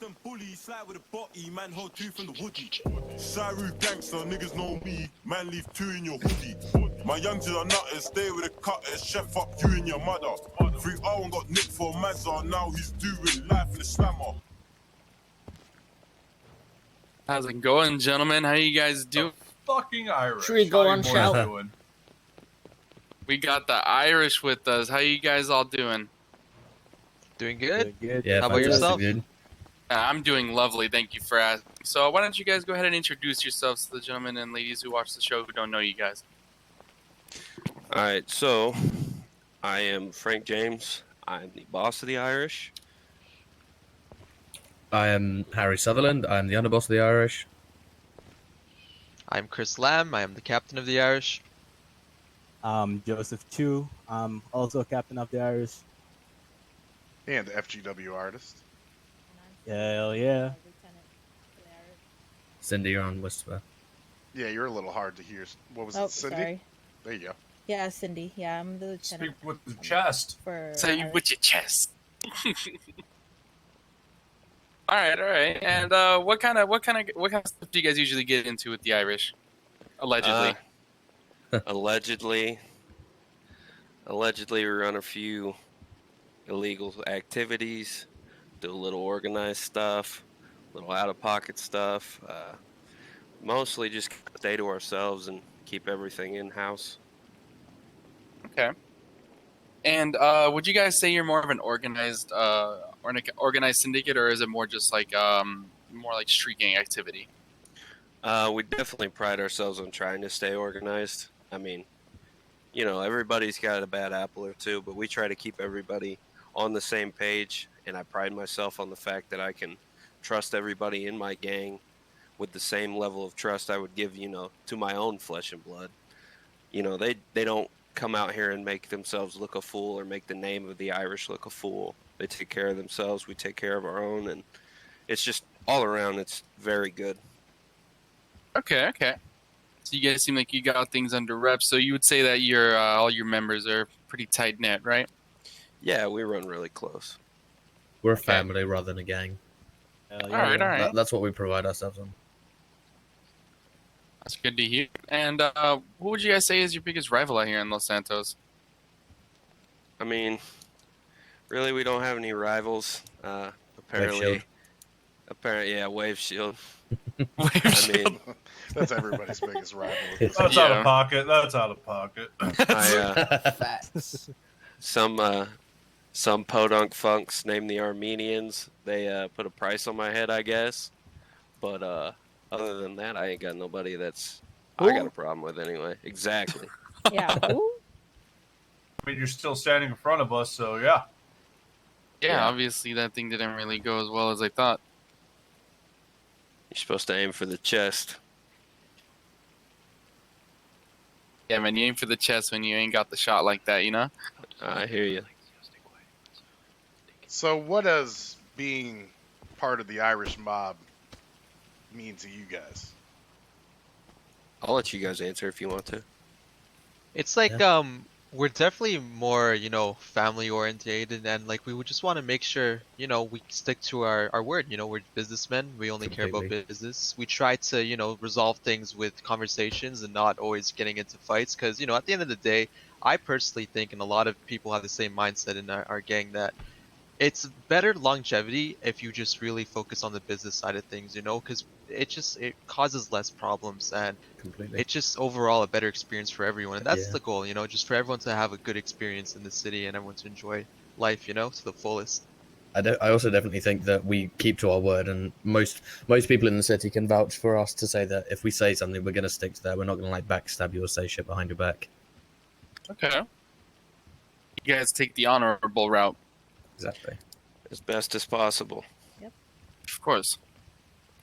them bullies, slide with a body, man, hold two from the woody. Cyru gangster, niggas know me, man, leave two in your hoodie. My youngsters are nutters, stay with the cutters, chef up you and your mother. 3-0 got nicked for Mazza, now he's doing life in the slammer. How's it going, gentlemen? How you guys doing? Fucking Irish. Should we go How on you boys shout? doing? We got the Irish with us. How you guys all doing? Doing good? Yeah, How about yourself? Good. I'm doing lovely. Thank you for asking. So why don't you guys go ahead and introduce yourselves to the gentlemen and ladies who watch the show who don't know you guys? Alright, so I am Frank James. I'm the boss of the Irish. I am Harry Sutherland. I am the underboss of the Irish. I'm Chris Lamb. I am the captain of the Irish. I'm Joseph Chu. I'm also a captain of the Irish. And the FGW artist. Hell yeah. Cindy, you're on Whisper. Yeah, you're a little hard to hear. What was Oh, it, Cindy? sorry. There you go. Yeah, Cindy. Yeah, I'm the Speak lieutenant with the chest. for. Say you with your chest. all right. And what kind of stuff do you guys usually get into with the Irish? Allegedly. Allegedly, we run a few illegal activities, do a little organized stuff, a little out-of-pocket stuff. Mostly just stay to ourselves and keep everything in-house. Okay. And would you guys say you're more of an organized syndicate, or is it more just like more like street gang activity? We definitely pride ourselves on trying to stay organized. I mean, you know, everybody's got a bad apple or two, but we try to keep everybody on the same page, and I pride myself on the fact that I can trust everybody in my gang with the same level of trust I would give, you know, to my own flesh and blood. You know, they don't come out here and make themselves look a fool or make the name of the Irish look a fool. They take care of themselves, we take care of our own, and it's just all around, it's very good. Okay. So you guys seem like you got things under reps. So you would say that your all your members are pretty tight knit, right? Yeah, we run really close. We're a family rather than a gang. Hell All right. That's what we provide ourselves on. That's good to hear. And what would you guys say is your biggest rival out here in Los Santos? I mean, really, we don't have any rivals. Apparently, yeah, Wave Shield. I mean, That's everybody's biggest rival. That's out of pocket. That's out of pocket. Facts. some podunk funks named the Armenians. They put a price on my head, I guess. But other than that, I ain't got nobody that's I got a problem with anyway. Exactly. Yeah. Ooh. I mean, you're still standing in front of us, so yeah. Yeah, obviously that thing didn't really go as well as I thought. You're supposed to aim for the chest. Yeah, man, you aim for the chest when you ain't got the shot like that, you know? I hear you. So what does being part of the Irish mob mean to you guys? I'll let you guys answer if you want to. It's like we're definitely more, you know, family orientated, and like we would just want to make sure, you know, we stick to our word. You know, we're businessmen. We only care about business. We try to, you know, resolve things with conversations and not always getting into fights, because, you know, at the end of the day, I personally think, and a lot of people have the same mindset in our gang, that it's better longevity if you just really focus on the business side of things, you know, because it causes less problems, and it's just overall a better experience for everyone. And that's the goal, you know, just for everyone to have a good experience in the city and everyone to enjoy life, you know, to the fullest. I also definitely think that we keep to our word, and most people in the city can vouch for us to say that if we say something, we're going to stick to that. We're not going to like backstab you or say shit behind your back. Okay. You guys take the honorable route. Exactly. As best as possible. Of course.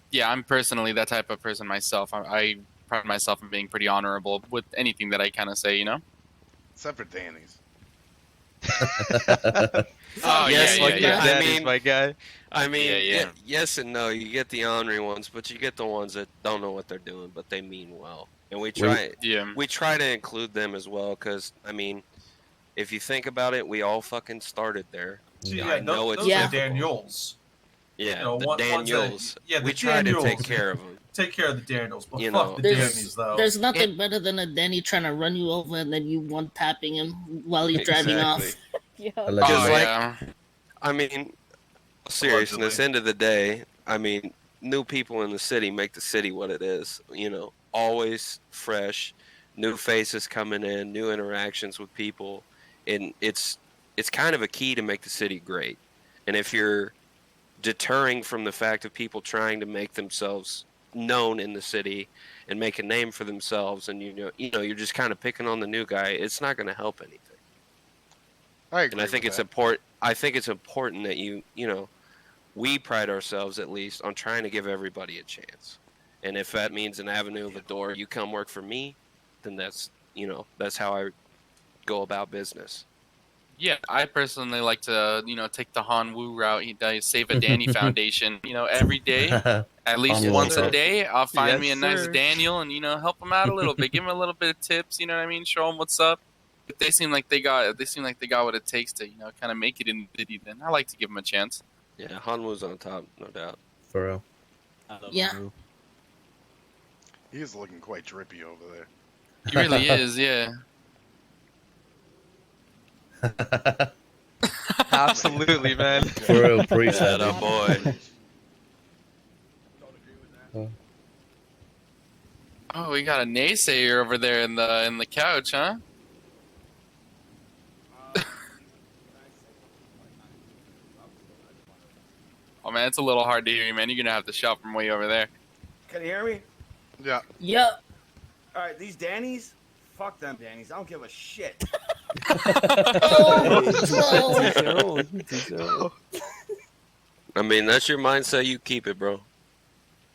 Yeah, I'm personally that type of person myself. I pride myself in being pretty honorable with anything that I kind of say, you know? Except for Danny's. Oh, yes, yeah, like yeah. your daddy's my guy. I mean, Yeah. yes and no. You get the ornery ones, but you get the ones that don't know what they're doing, but they mean well. And we try to include them as well, because, I mean, if you think about it, we all fucking started there. See, I know it's those are difficult. Daniels. Yeah, You know, the ones that- Daniels. yeah, the we try to take Daniels. care of them. Take care of the Daniels, but You fuck know. the There's, Dannies though. there's nothing better than a Danny trying to run you over and then you one tapping him while he's driving Exactly. off. Yeah. Allegedly. Because, like, yeah. I mean, seriousness, end of the day, I mean, new people in the city make the city what it is. You know, always fresh, new faces coming in, new interactions with people, and it's kind of a key to make the city great. And if you're deterring from the fact of people trying to make themselves known in the city and make a name for themselves, and you know, you're just kind of picking on the new guy, it's not going to help anything. I agree. And I think with it's that. important. I think it's important that you know, we pride ourselves at least on trying to give everybody a chance. And if that means an avenue of a door, you come work for me, then that's how I go about business. Yeah, I personally like to, take the Han Wu route. He does Save a Danny Foundation. Every day, at least Han once Wu. a day, I'll find Yes, me a nice sir. Daniel and help him out a little bit, give him a little bit of tips. You know what I mean? Show him what's up. If they seem like they got what it takes to, kind of make it in the city, then I like to give them a chance. Yeah, Hanwoo's on top, no doubt. For real. Yeah. He is looking quite drippy over there. He really is, yeah. Absolutely, man. For real, preach that. That boy. Oh, we got a naysayer over there in the couch, huh? Oh man, it's a little hard to hear you, man. You're gonna have to shout from way over there. Can you hear me? Yeah. Yep. All right, these Dannies, fuck them Dannies. I don't give a shit. I mean, that's your mindset. You keep it, bro.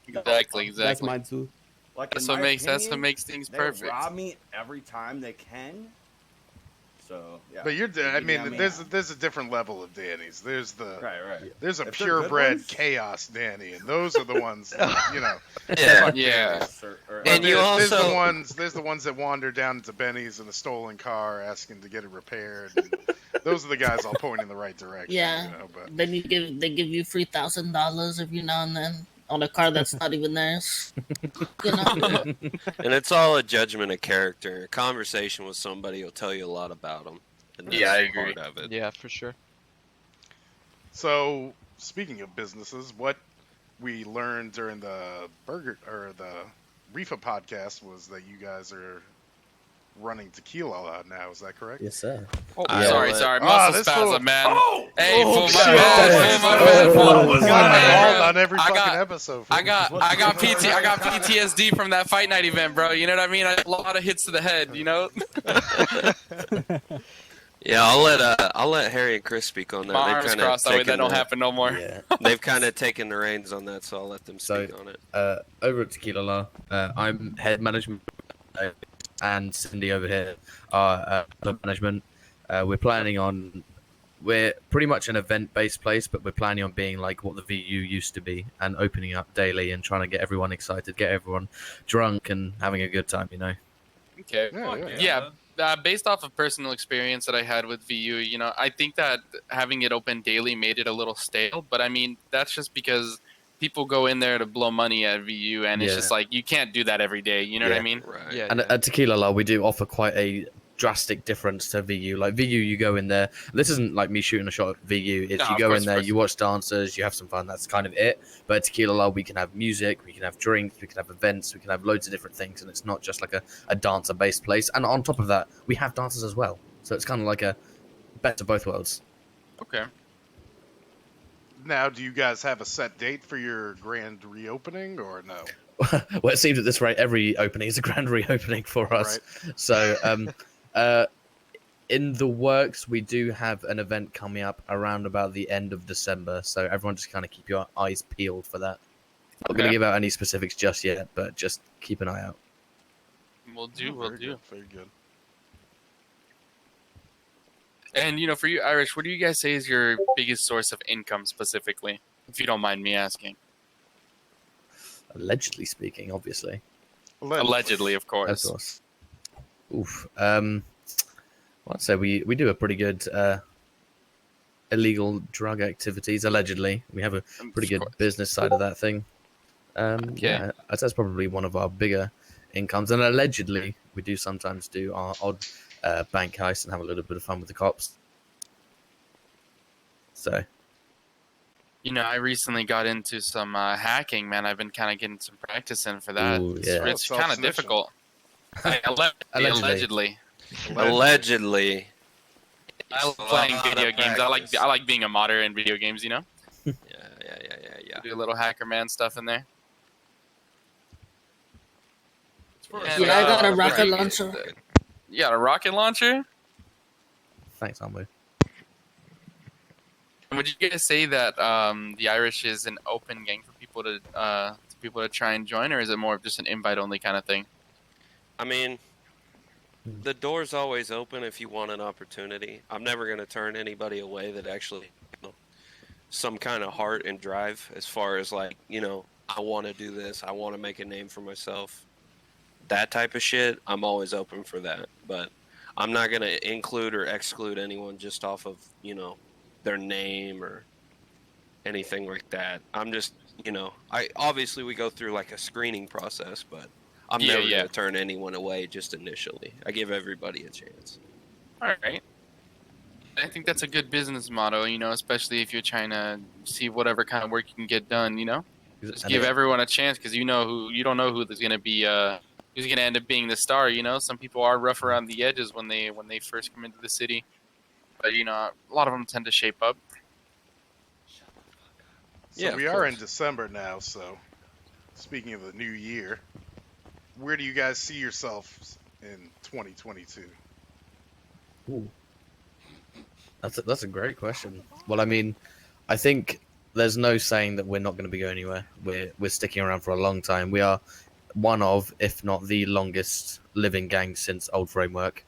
Exactly. That's mine too. Like, That's in what my makes opinion, things they perfect. rob me every time they can. So yeah. But you're, I mean, I mean, there's a different level of Danny's. There's the right. there's a If they're good purebred ones- chaos Danny, and those are the ones that, Yeah. Yeah. And you there's also- the ones that wander down to Benny's in a stolen car asking to get it repaired. And those are the guys I'll point in the right direction. Yeah. But Then they give you $3,000 every now and then on a car that's not even theirs. And it's all a judgment of character. A conversation with somebody will tell you a lot about them. And Yeah, I that's agree. part of it. Yeah, for sure. So speaking of businesses, what we learned during the Reefa podcast was that you guys are running tequila now. Is that correct? Yes, sir. Oh, Yeah. sorry, muscle this spasm, fool- man. Oh! Hey, Oh, fool, shit. my bad, fool, my bad, fool. What was My that? bad, Called bro. on every I fucking got- episode. I got PTSD from that fight night event, bro. You know what I mean? I had a lot of hits to the head. Yeah, I'll let Harry and Chris speak on that. My They've arms kinda crossed that way. taken That don't the- happen no more. Yeah. They've kind of taken the reins on that, so I'll let them So, speak on it. Over at Tequila La, I'm head management, and Cindy over here are management. We're pretty much an event-based place, but we're planning on being like what the VU used to be and opening up daily and trying to get everyone excited, get everyone drunk and having a good time, Okay. Yeah. Based off of personal experience that I had with VU, I think that having it open daily made it a little stale. But I mean, that's just because people go in there to blow money at VU, and it's Yeah. just like you can't do that every day. You know what I Yeah. mean? Right. Yeah. And at Tequila La, we do offer quite a drastic difference to VU. Like VU, you go in there. This isn't like me shooting a shot at VU. It's No, you of go course, in of there, course. you watch dancers, you have some fun. That's kind of it. But at Tequila La, we can have music, we can have drinks, we can have events, we can have loads of different things, and it's not just like a dancer-based place. And on top of that, we have dancers as well. So it's kind of like a best of both worlds. Okay. Now, do you guys have a set date for your grand reopening or no? Well, it seems at this rate, every opening is a grand reopening for us. So, in the works, we do have an event coming up around about the end of December. So everyone just kind of keep your eyes peeled for that. Not going to give out any specifics just yet, but just keep an eye out. We'll do. Very good. Very good. And for you, Irish, what do you guys say is your biggest source of income specifically, if you don't mind me asking? Allegedly speaking, obviously. Allegedly, of course. Of course. Oof. Well, I'd say we do a pretty good illegal drug activities. Allegedly, we have a pretty Of good course. business side of that thing. Yeah, I'd say that's probably one of our bigger incomes. And allegedly, we do sometimes do our odd bank heist and have a little bit of fun with the cops. So, You know, I recently got into some hacking, man. I've been kind of getting some practice in for that. ooh, It's, yeah. Oh, it's kind of self-snitching. difficult. Allegedly. Allegedly. I It's love a playing lot of video games. practice. I like being a modder in video games. You know, Yeah. do a little hacker man stuff in there. Yeah, I got a what rocket you- launcher. You got a rocket launcher? Thanks, Ambo. Would you guys say that the Irish is an open gang for people to try and join, or is it more of just an invite only kind of thing? I mean, the door's always open if you want an opportunity. I'm never going to turn anybody away that actually, some kind of heart and drive as far as like, I want to do this. I want to make a name for myself. That type of shit, I'm always open for that. But I'm not going to include or exclude anyone just off of, their name or anything like that. I'm just, obviously we go through like a screening process, but I'm never going to turn anyone away just initially. I give everybody a chance. All right. I think that's a good business motto, especially if you're trying to see whatever kind of work you can get done, Just give everyone a chance because you don't know who's going to be who's going to end up being the star, Some people are rough around the edges when they first come into the city. But a lot of them tend to shape up. So we are in December now, so speaking of the new year, where do you guys see yourselves in 2022? Ooh. That's a great question. Well, I mean, I think there's no saying that we're not going to be going anywhere. We're sticking around for a long time. We are one of, if not the longest living gang since Old Framework.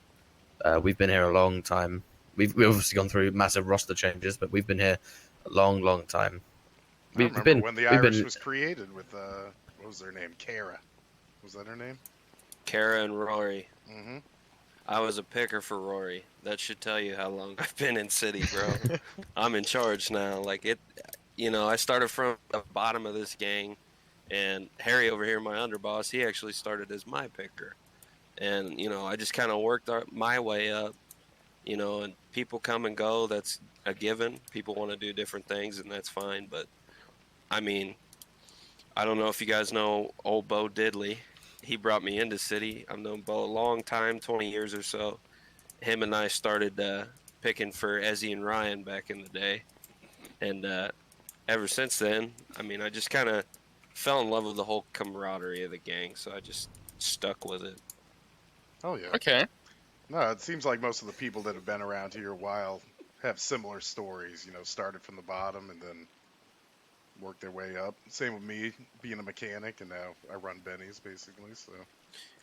We've been here a long time. We've obviously gone through massive roster changes, but we've been here a long, long time. I remember when the Irish was created with, what was their name? Kara. Was that her name? Kara and Rory. Mm-hmm. I was a picker for Rory. That should tell you how long I've been in city, bro. I'm in charge now. Like I started from the bottom of this gang, and Harry over here, my underboss, he actually started as my picker. And, I just kind of worked my way up, and people come and go. That's a given. People want to do different things, and that's fine. But, I mean, I don't know if you guys know old Bo Diddley. He brought me into city. I've known Bo a long time, 20 years or so. Him and I started picking for Ezzy and Ryan back in the day. And ever since then, I mean, I just kind of fell in love with the whole camaraderie of the gang, so I just stuck with it. Oh, yeah. Okay. No, it seems like most of the people that have been around here a while have similar stories, started from the bottom and then worked their way up. Same with me, being a mechanic, and now I run Benny's, basically, so.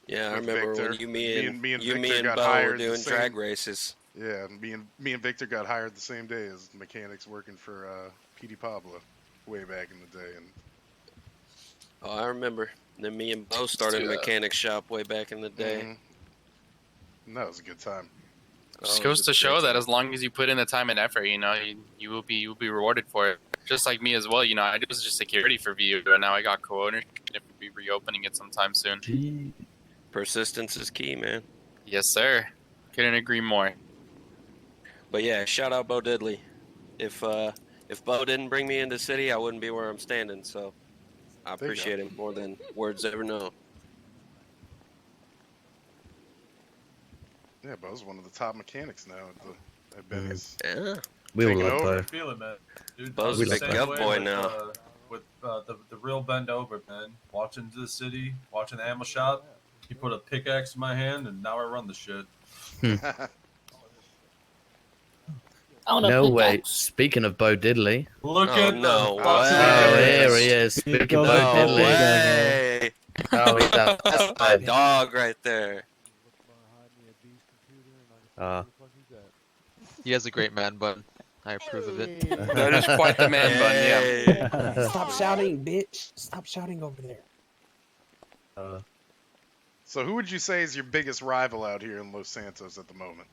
Yeah, I remember Victor, when me and Victor got Bo hired were doing drag races. Yeah, me and Victor got hired the same day as mechanics working for Petey Pablo way back in the day. And Oh, I remember. Then me and Bo started a mechanic shop way back in the day. Mm-hmm. That was a good time. Just goes to show that as long as you put in the time and effort, you will be rewarded for it. Just like me as well, I was just security for VU, and now I got co-ownership, and we'll be reopening it sometime soon. Persistence is key, man. Yes, sir. Couldn't agree more. But yeah, shout out Bo Diddley. If Bo didn't bring me into city, I wouldn't be where I'm standing. So I appreciate him more than words ever know. Yeah, Bo's one of the top mechanics now at Benny's. Yeah. We all love I Bo. feel it, man. Dude, Bo's I'm a the big same gov way boy with, now. With the real bend over, man. Watching to the city, watching the ammo shop. He put a pickaxe in my hand, and now I run the shit. No way. Speaking of Bo Diddley. Look at no the Oh, here he is. Speaking of Bo No Diddley. way. Oh, he's That's my dog right there. He has a great man bun. I approve of it. That is quite the man bun, yeah. Stop shouting, bitch. Stop shouting over there. So who would you say is your biggest rival out here in Los Santos at the moment?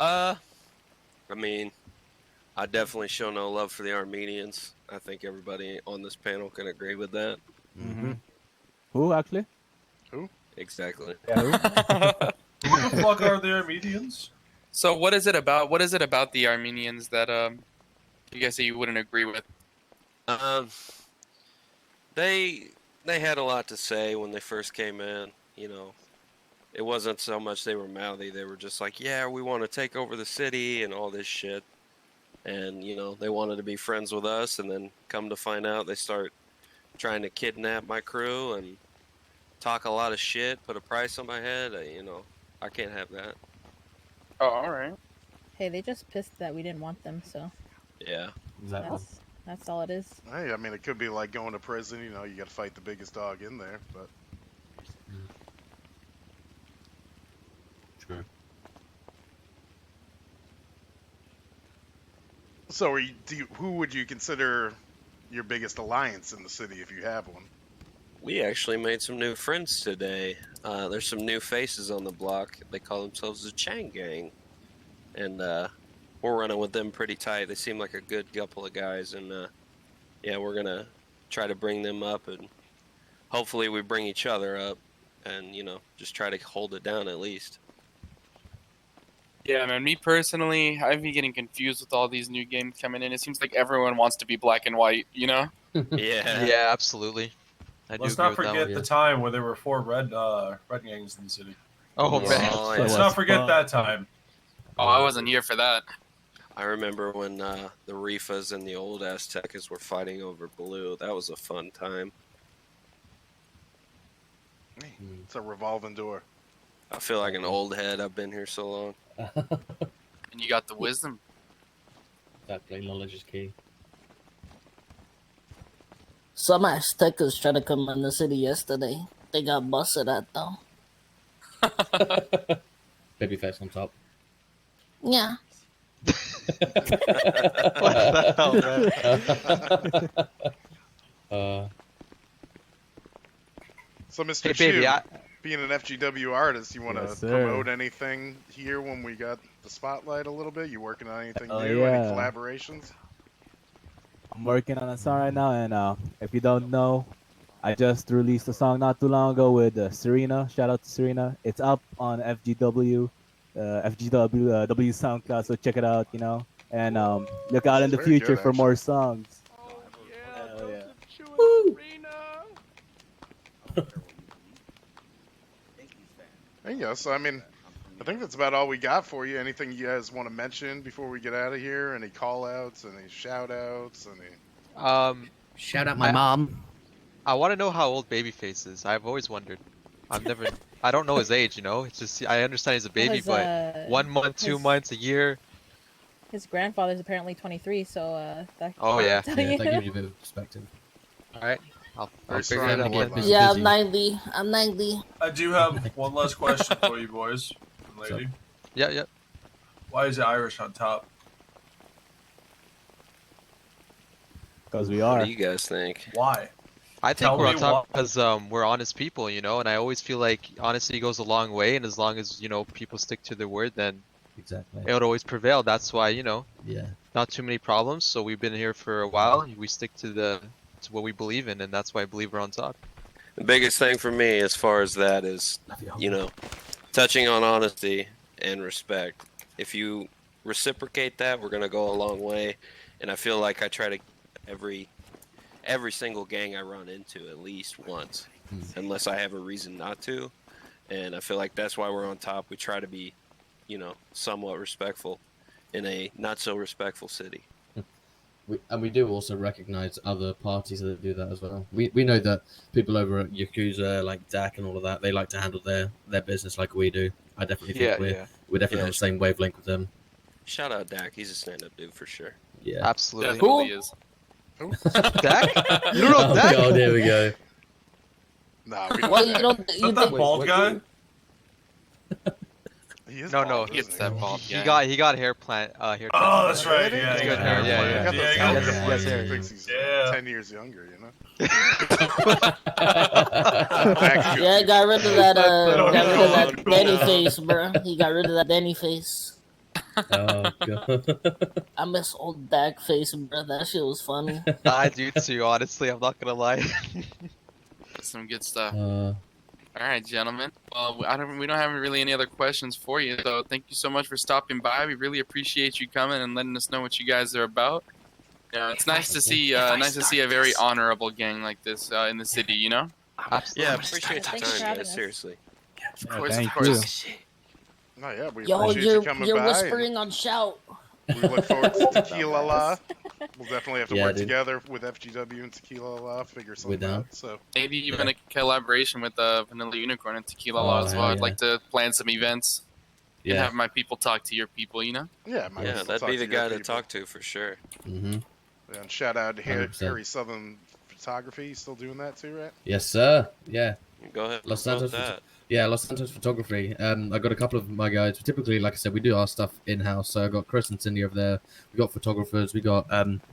I mean, I definitely show no love for the Armenians. I think everybody on this panel can agree with that. Mm-hmm. Who actually? Who? Exactly. Yeah, who? Who the fuck are the Armenians? So what is it about? What is it about the Armenians that you guys say you wouldn't agree with? They had a lot to say when they first came in. You know, it wasn't so much they were mouthy. They were just like, yeah, we want to take over the city and all this shit. And, you know, they wanted to be friends with us. And then come to find out, they start trying to kidnap my crew and talk a lot of shit, put a price on my head. You know, I can't have that. Oh, all right. Hey, they just pissed that we didn't want them, so Yeah. Exactly. that's all it is. Hey, I mean, it could be like going to prison. You know, you got to fight the biggest dog in there. But True. so, who would you consider your biggest alliance in the city if you have one? We actually made some new friends today. There's some new faces on the block. They call themselves the Chang Gang. And we're running with them pretty tight. They seem like a good couple of guys. And yeah, we're going to try to bring them up. And hopefully we bring each other up. And, you know, just try to hold it down at least. Yeah, man. Me personally, I've been getting confused with all these new games coming in. It seems like everyone wants to be black and white, you know? Yeah. Yeah, absolutely. I Let's do not agree with that forget one. the time where there were 4 red gangs in the city. Oh Yeah. man. Oh, Let's yeah. not forget that time. Oh, I wasn't here for that. I remember when the Rifas and the old Aztecas were fighting over blue. That was a fun time. It's a revolving door. I feel like an old head. I've been here so long. And you got the wisdom. Exactly, knowledge is key. Some Aztecas tried to come in the city yesterday. They got busted at though. Babyface on top. Yeah. What the hell, man? So, Mr. Hey, baby, Chu, I- being an FGW artist, you want to Yes, sir. promote anything here when we got the spotlight a little bit? You working on anything Oh, new? Any yeah. collaborations? I'm working on a song right now, and if you don't know, I just released a song not too long ago with Serena. Shout out to Serena. It's up on FGW W SoundCloud, so check it out, you know. And look out in the Very future good, for more songs. Hell yeah. There you go. So, I mean, I think that's about all we got for you. Anything you guys want to mention before we get out of here? Any call outs? Any shout outs? Any... Shout out my mom. I want to know how old Babyface is. I've always wondered. I don't know his age, you know? It's just, I understand he's a baby, his, but 1 month, 2 his- months, a year. His grandfather's apparently 23, so that. Oh, yeah. tell Yeah, you. that gives you a bit of perspective. Alright. I'll First figure it time out. to get one busy. Yeah, busy. I'm 90. I'm 90. I do have one last question for you boys and lady. Yeah, yeah. Why is the Irish on top? Because we What are. do you guys think? Why? I think Tell we're on me top why. because we're honest people, you know, and I always feel like honesty goes a long way, and as long as, you know, people stick to their word, then Exactly. it would always prevail. That's why, you know, Yeah. not too many problems, so we've been here for a while, we stick to what we believe in, and that's why I believe we're on top. The biggest thing for me as far as that is, you know, touching on honesty and respect. If you reciprocate that, we're gonna go a long way. And I feel like I try to every single gang I run into at least once, unless I have a reason not to. And I feel like that's why we're on top. We try to be, you know, somewhat respectful in a not so respectful city. We do also recognize other parties that do that as well. We know that people over at Yakuza, like Dak and all of that, they like to handle their business like we do. I definitely think we're definitely on the same wavelength with them. Shout out Dak, he's a stand-up dude for sure. Yeah. Absolutely. Definitely is. Dak? You don't know Dak? God, here we go. Nah, we don't. Well, you don't. Is You that that think, bald guy? He is No, bald, no, isn't It's that bald He guy. got hair transplant. Oh, that's right. Really? Yeah, He's he good got hair, hair. yeah, He got Yeah, those he young got yes, hair. boys. yes, He thinks he's Yeah. 10 years younger, you know? yeah, got rid of that. No, Got rid of no, that no. Danny face, bro. He got rid of that Danny face. Oh god. I miss old Dak face, bro. That shit was funny. I do too, honestly. I'm not gonna lie. That's some good stuff. Uh, All right, gentlemen. Well, we don't have really any other questions for you, so thank you so much for stopping by. We really appreciate you coming and letting us know what you guys are about. It's nice to see a very honorable gang like this in the city. You know. Yeah, appreciate the Thanks for time, having guys. us. Seriously. Of course, thank of course. No, yeah, we Yo, appreciate you coming you're by. whispering on shout. We look forward to Tequila La. We'll definitely have to Yeah, work dude. together with FGW and Tequila La, figure something down. out. So Maybe even a collaboration with Vanilla Unicorn and Tequila Oh, Law as hell well. I'd yeah. like to plan some events and Yeah. have my people talk to your people. You know. yeah, might as Yeah, well that'd talk be the to your guy to people. talk to for sure. Mhm. And shout out to 100%. Harry Southern Photography. You still doing that too, right? Yes, sir. Yeah. Go ahead. Los promote Santos. that. Yeah, Los Santos Photography. I got a couple of my guys. Typically, like I said, we do our stuff in house. So I got Chris and Cindy over there. We got photographers. We got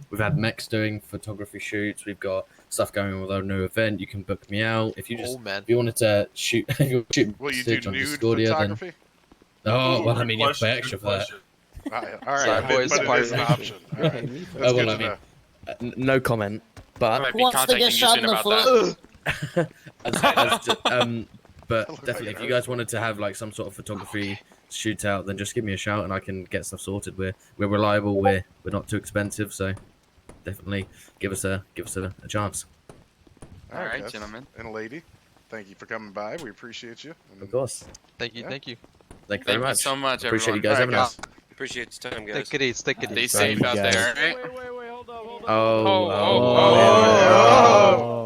we've had Mex doing photography shoots. We've got stuff going on with our new event. You can book me out if you just Oh man. if you wanted to shoot. If you shoot Will you do message on nude Discordia, then photography? oh well, I Good mean you have to pay question, extra good for that. question. All right, Sorry, but, boys, but it is an sorry. option. All right. That's Oh, well, good I to mean, know. No comment, I but might Who be wants to contacting get you shot soon in the about that. foot? but Look like definitely, it if you hurts. guys wanted to have like some sort of photography shootout, then just give me a shout and I can get stuff sorted. We're reliable. We're not too expensive, so definitely give us a chance. All right, guys. gentlemen. And a lady, thank you for coming by. We appreciate you. And- Of course. Thank you, Yeah. thank you. Thank you very Thank you much. so much, Appreciate everyone. you guys All right, having us. Appreciate the time, guys. Take it easy, take it Stay easy. safe you out guys. there. All right. Wait, hold up. Oh.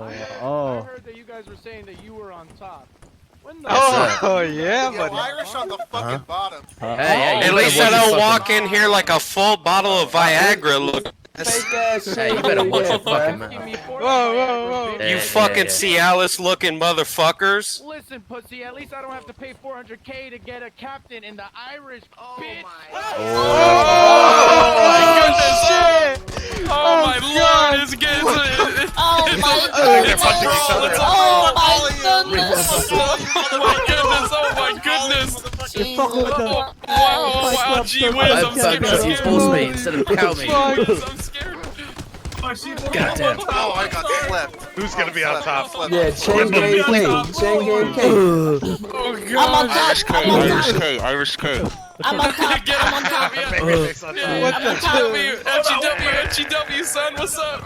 I heard that you guys were saying that you were on top. When the Oh yeah, buddy. Irish on the fucking bottom. Hey, At least I don't walk in here like a full bottle of Viagra. Look, Hey, you better watch your fucking mouth. Whoa. you fucking Cialis looking motherfuckers. Listen, pussy, at least I don't have to pay $400K to get a captain in the Irish, bitch. Oh my lord, it's getting Oh my goodness! Oh my goodness! Oh my goodness! Wow, gee whiz, I'm scared. Use horse meat instead of cow meat. I'm scared. Goddamn. Oh, I got flipped. Who's gonna be on top? Yeah, chain gang K. Chain gang K. Oh I'm on god. top! I'm on top! Irish K. I'm on top! Get I'm on top! Babyface on top. FGW, son, what's up?